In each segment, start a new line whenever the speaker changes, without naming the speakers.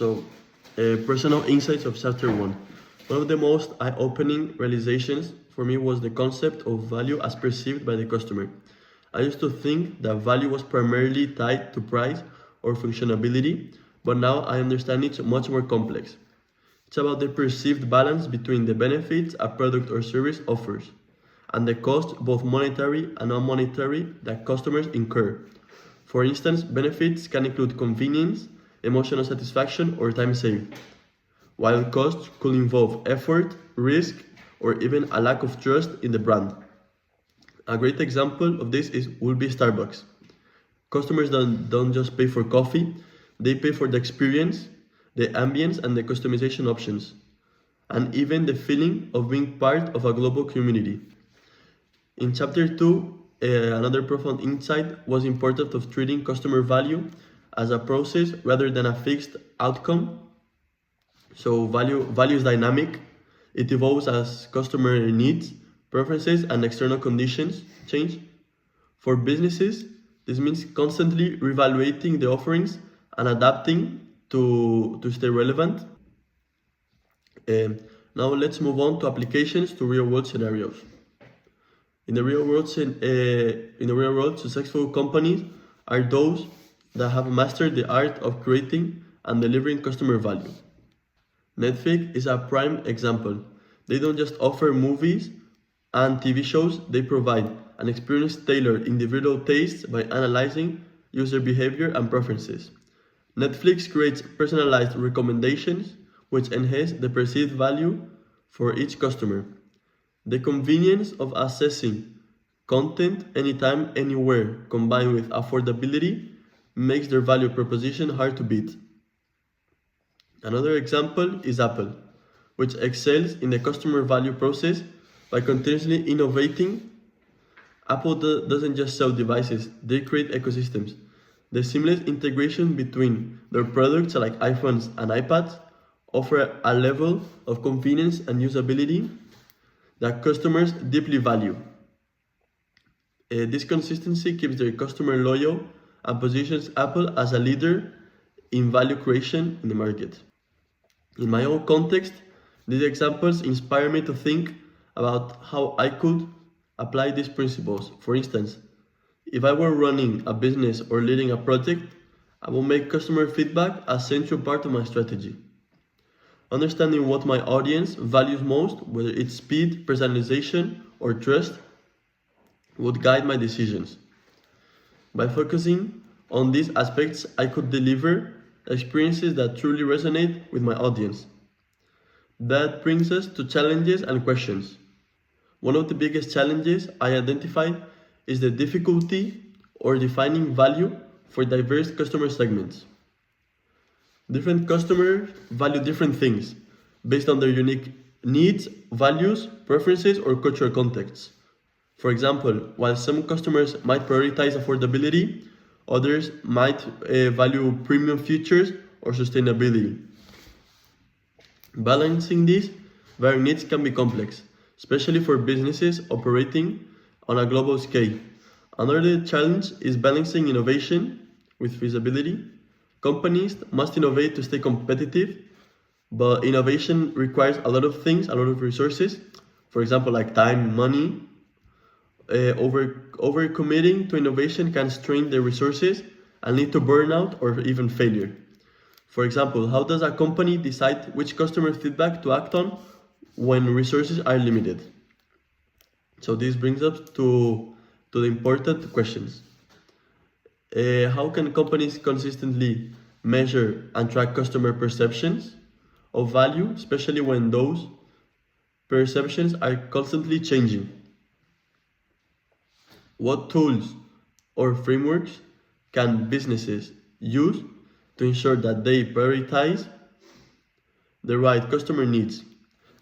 Personal insights of chapter 1. One of the most eye-opening realizations for me was the concept of value as perceived by the customer. I used to think that value was primarily tied to price or functionality, but now I understand it's much more complex. It's about the perceived balance between the benefits a product or service offers and the cost, both monetary and non-monetary, that customers incur. For instance, benefits can include convenience, emotional satisfaction, or time saved, while costs could involve effort, risk, or even a lack of trust in the brand. A great example of this will be Starbucks. Customers don't just pay for coffee, they pay for the experience, the ambience, and the customization options, and even the feeling of being part of a global community. In chapter 2, another profound insight was the importance of treating customer value as a process rather than a fixed outcome. So value is dynamic. It evolves as customer needs, preferences, and external conditions change. For businesses, this means constantly reevaluating the offerings and adapting to stay relevant. Now let's move on to applications to real-world scenarios. In the real world, successful companies are those that have mastered the art of creating and delivering customer value. Netflix is a prime example. They don't just offer movies and TV shows, they provide an experience tailored individual tastes by analyzing user behavior and preferences. Netflix creates personalized recommendations which enhance the perceived value for each customer. The convenience of accessing content anytime, anywhere, combined with affordability, makes their value proposition hard to beat. Another example is Apple, which excels in the customer value process by continuously innovating. Apple doesn't just sell devices, they create ecosystems. The seamless integration between their products like iPhones and iPads offer a level of convenience and usability that customers deeply value. This consistency keeps their customer loyal and positions Apple as a leader in value creation in the market. In my own context, these examples inspire me to think about how I could apply these principles. For instance, if I were running a business or leading a project, I will make customer feedback a central part of my strategy. Understanding what my audience values most, whether it's speed, personalization, or trust, would guide my decisions. By focusing on these aspects, I could deliver experiences that truly resonate with my audience. That brings us to challenges and questions. One of the biggest challenges I identified is the difficulty or defining value for diverse customer segments. Different customers value different things based on their unique needs, values, preferences, or cultural contexts. For example, while some customers might prioritize affordability, others might value premium features or sustainability. Balancing these varying needs can be complex, especially for businesses operating on a global scale. Another challenge is balancing innovation with feasibility. Companies must innovate to stay competitive, but innovation requires a lot of things, a lot of resources. For example, like time, money. Overcommitting to innovation can strain the resources and lead to burnout or even failure. For example, how does a company decide which customer feedback to act on when resources are limited? So this brings us to the important questions. How can companies consistently measure and track customer perceptions of value, especially when those perceptions are constantly changing? What tools or frameworks can businesses use to ensure that they prioritize the right customer needs?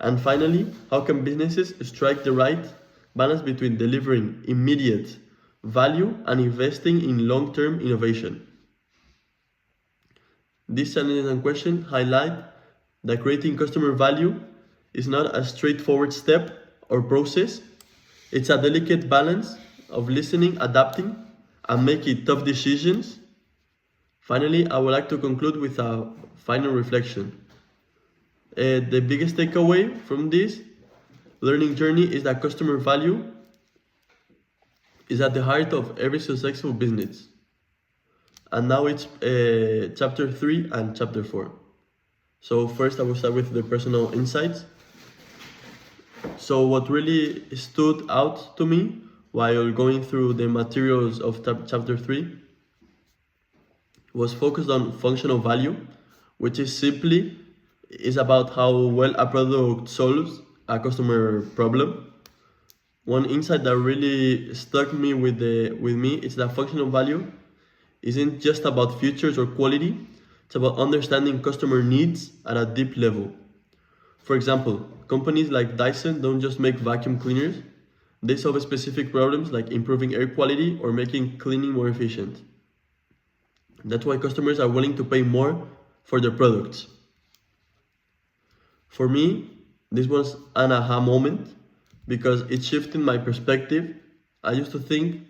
And finally, how can businesses strike the right balance between delivering immediate value and investing in long-term innovation? These challenges and questions highlight that creating customer value is not a straightforward step or process. It's a delicate balance of listening, adapting, and making tough decisions Finally, I would like to conclude with a final reflection. The biggest takeaway from this learning journey is that customer value is at the heart of every successful business. And now it's chapter 3 and chapter 4. So first I will start with the personal insights. So what really stood out to me while going through the materials of chapter 3 was focused on functional value, which is about how well a product solves a customer problem. One insight that really stuck me with me is that functional value isn't just about features or quality, it's about understanding customer needs at a deep level. For example, companies like Dyson don't just make vacuum cleaners, they solve specific problems like improving air quality or making cleaning more efficient. That's why customers are willing to pay more for their products. For me, this was an aha moment because it shifted my perspective. I used to think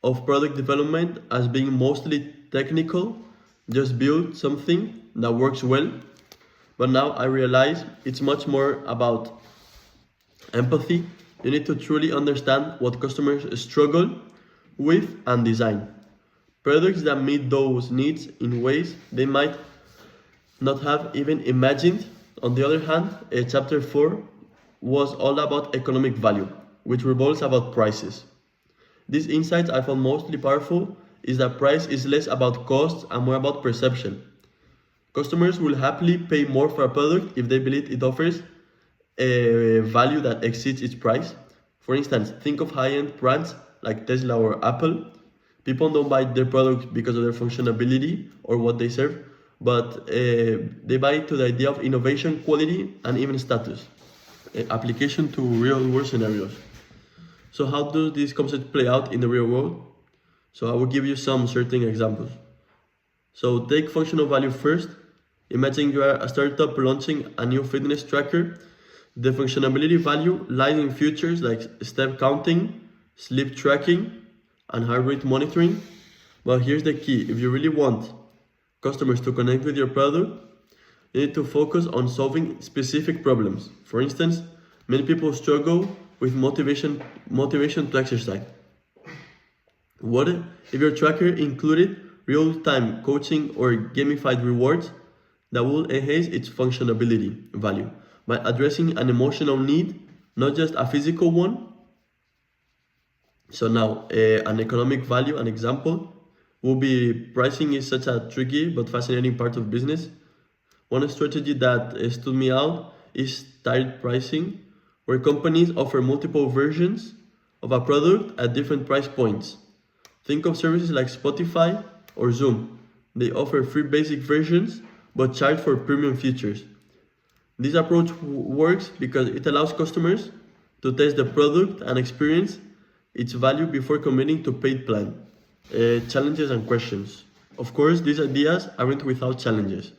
of product development as being mostly technical, just build something that works well. But now I realize it's much more about empathy. You need to truly understand what customers struggle with and design products that meet those needs in ways they might not have even imagined. On the other hand, chapter 4 was all about economic value, which revolves about prices. These insights I found mostly powerful is that price is less about costs and more about perception. Customers will happily pay more for a product if they believe it offers a value that exceeds its price. For instance, think of high-end brands like Tesla or Apple. People don't buy their products because of their functionality or what they serve, but they buy to the idea of innovation, quality, and even status. Application to real-world scenarios. So how do these concepts play out in the real world? So I will give you some certain examples. So take functional value first. Imagine you are a startup launching a new fitness tracker. The functionality value lies in features like step counting, sleep tracking, and heart rate monitoring. But here's the key: if you really want customers to connect with your product, you need to focus on solving specific problems. For instance, many people struggle with motivation to exercise. What if your tracker included real-time coaching or gamified rewards that will enhance its functionality value by addressing an emotional need, not just a physical one? So now, an economic value, an example, will be pricing is such a tricky but fascinating part of business. One strategy that stood me out is tiered pricing, where companies offer multiple versions of a product at different price points. Think of services like Spotify or Zoom. They offer free basic versions but charge for premium features. This approach works because it allows customers to test the product and experience its value before committing to paid plan. Challenges and questions. Of course, these ideas aren't without challenges.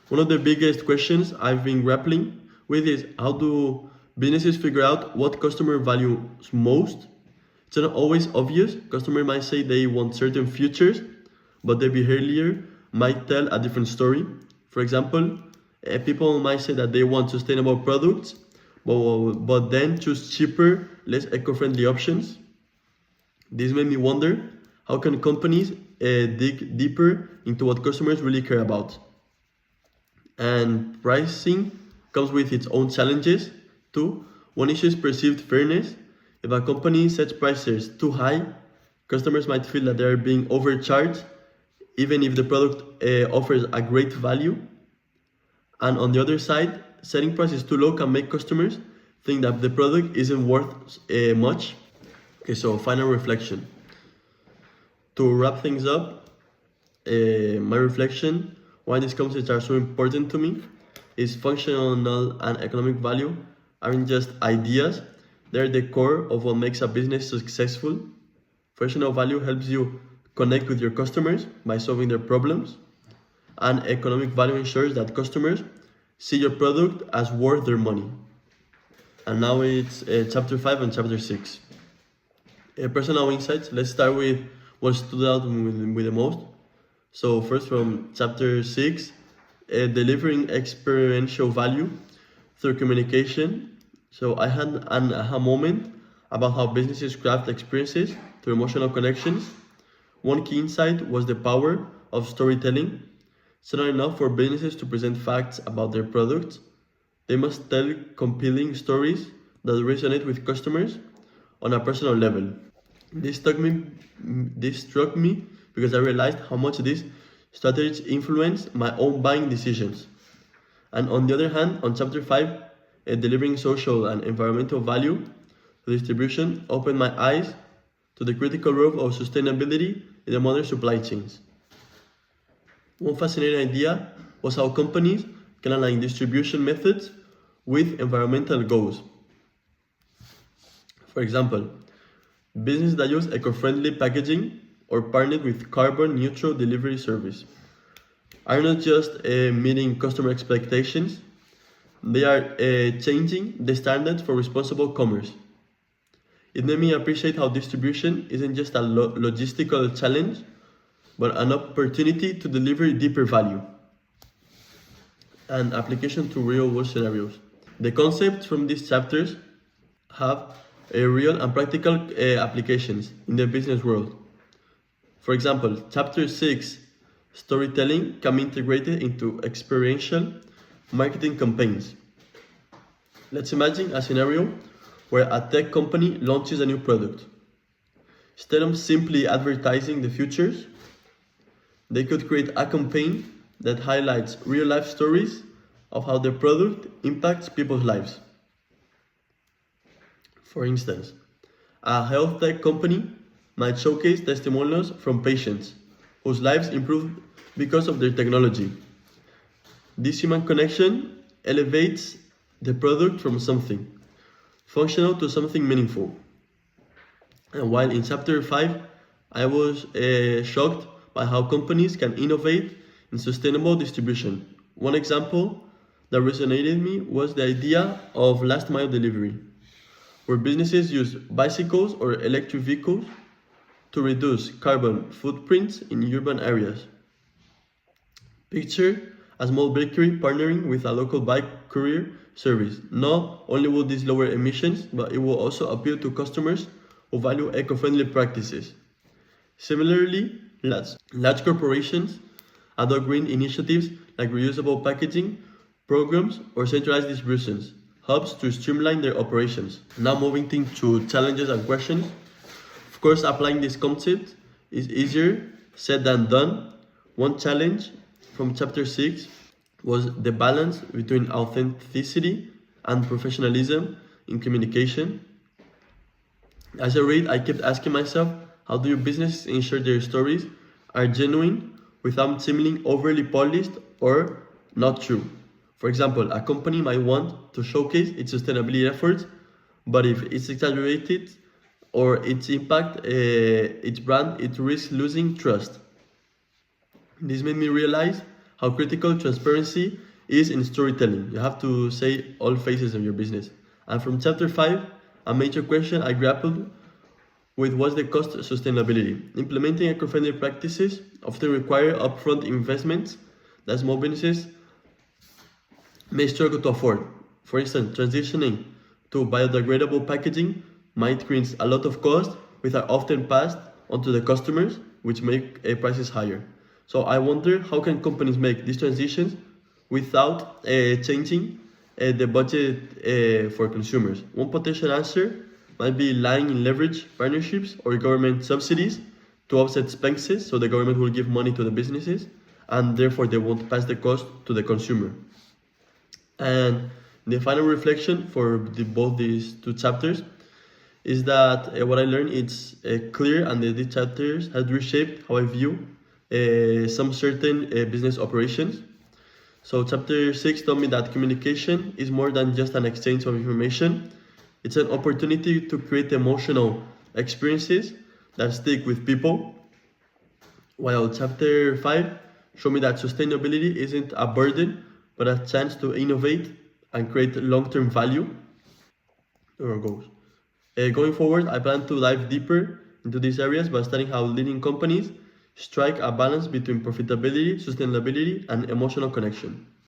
One of the biggest questions I've been grappling with is how do businesses figure out what customer values most? It's not always obvious. Customers might say they want certain features, but their behavior might tell a different story. For example, people might say that they want sustainable products, but then choose cheaper, less eco-friendly options. This made me wonder, how can companies dig deeper into what customers really care about? And pricing comes with its own challenges too. One issue is perceived fairness. If a company sets prices too high, customers might feel that they are being overcharged, even if the product offers a great value. And on the other side, setting prices too low can make customers think that the product isn't worth much. Okay, so final reflection. To wrap things up, my reflection, why these concepts are so important to me, is functional and economic value aren't just ideas, they're the core of what makes a business successful. Functional value helps you connect with your customers by solving their problems, and economic value ensures that customers see your product as worth their money. And now it's chapter 5 and chapter 6. Personal insights. Let's start with what stood out with the most. So first from chapter 6, delivering experiential value through communication. So I had an aha moment about how businesses craft experiences through emotional connections. One key insight was the power of storytelling. It's not enough for businesses to present facts about their products. They must tell compelling stories that resonate with customers on a personal level. This struck me, this struck me because I realized how much these strategies influence my own buying decisions. And on the other hand, on chapter 5, delivering social and environmental value to distribution opened my eyes to the critical role of sustainability in the modern supply chains. One fascinating idea was how companies can align distribution methods with environmental goals. For example, businesses that use eco-friendly packaging or partnered with carbon-neutral delivery service are not just meeting customer expectations, they are changing the standards for responsible commerce. It made me appreciate how distribution isn't just a logistical challenge, but an opportunity to deliver deeper value and application to real-world scenarios. The concepts from these chapters have a real and practical applications in the business world. For example, chapter 6, storytelling can be integrated into experiential marketing campaigns. Let's imagine a scenario where a tech company launches a new product. Instead of simply advertising the features, they could create a campaign that highlights real-life stories of how the product impacts people's lives. For instance, a health tech company might showcase testimonials from patients whose lives improved because of their technology. This human connection elevates the product from something functional to something meaningful. And while in chapter 5, I was shocked by how companies can innovate in sustainable distribution. One example that resonated with me was the idea of last mile delivery, where businesses use bicycles or electric vehicles to reduce carbon footprints in urban areas. Picture a small bakery partnering with a local bike courier service. Not only will this lower emissions, but it will also appeal to customers who value eco-friendly practices. Similarly, large corporations adopt green initiatives like reusable packaging programs or centralized distributions hubs to streamline their operations. Now moving to challenges and questions. Of course, applying this concept is easier said than done. One challenge from chapter 6 was the balance between authenticity and professionalism in communication. As I read, I kept asking myself, how do your businesses ensure their stories are genuine without seeming overly polished or not true? For example, a company might want to showcase its sustainability efforts, but if it's exaggerated or its impact, its brand, it risks losing trust. This made me realize how critical transparency is in storytelling. You have to say all phases of your business. And from chapter 5, a major question I grappled with was the cost of sustainability. Implementing eco-friendly practices often require upfront investments that small businesses may struggle to afford. For instance, transitioning to biodegradable packaging might create a lot of cost, which are often passed onto the customers, which make prices higher. So I wonder, how can companies make these transitions without changing the budget for consumers? One potential answer might be relying in leverage partnerships or government subsidies to offset expenses, so the government will give money to the businesses and therefore they won't pass the cost to the consumer. And the final reflection for both these two chapters is that what I learned is clear, and these chapters have reshaped how I view some certain business operations. So chapter 6 taught me that communication is more than just an exchange of information. It's an opportunity to create emotional experiences that stick with people. While chapter 5 showed me that sustainability isn't a burden, but a chance to innovate and create long-term value. There are goals. Going forward, I plan to dive deeper into these areas by studying how leading companies strike a balance between profitability, sustainability, and emotional connection.